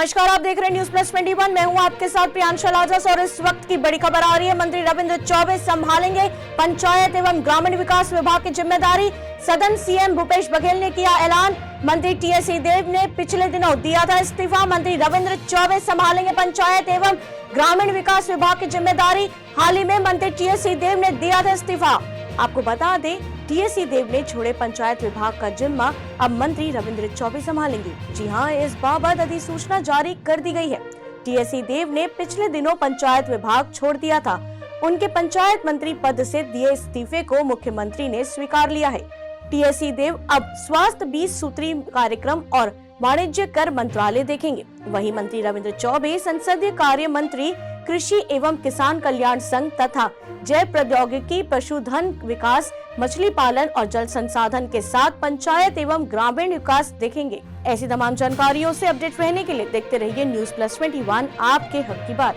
नमस्कार, आप देख रहे हैं न्यूज प्लस 21। मैं हूं आपके साथ प्रियांशा लाजस और इस वक्त की बड़ी खबर आ रही है। मंत्री रविंद्र चौबे संभालेंगे पंचायत एवं ग्रामीण विकास विभाग की जिम्मेदारी। सदन सीएम भूपेश बघेल ने किया ऐलान। मंत्री टीएस सिंहदेव ने पिछले दिनों दिया था इस्तीफा। मंत्री रविंद्र चौबे संभालेंगे पंचायत एवं ग्रामीण विकास विभाग की जिम्मेदारी। हाल ही में मंत्री टीएस सिंहदेव ने दिया था इस्तीफा। आपको बता दें, टीएस सिंहदेव ने छोड़े पंचायत विभाग का जिम्मा अब मंत्री रविंद्र चौबे संभालेंगे। जी हां, इस बाबत अधिसूचना जारी कर दी गई है। टीएस सिंहदेव ने पिछले दिनों पंचायत विभाग छोड़ दिया था। उनके पंचायत मंत्री पद से दिए इस्तीफे को मुख्यमंत्री ने स्वीकार लिया है। टीएस सिंहदेव अब स्वास्थ्य 20 सूत्री कार्यक्रम और वाणिज्य कर मंत्रालय देखेंगे। वहीं मंत्री रविंद्र चौबे संसदीय कार्य मंत्री, कृषि एवं किसान कल्याण संघ तथा जैव प्रौद्योगिकी, पशुधन विकास, मछली पालन और जल संसाधन के साथ पंचायत एवं ग्रामीण विकास देखेंगे। ऐसी तमाम जानकारियों से अपडेट रहने के लिए देखते रहिए न्यूज प्लस 21, आपके हक की बात।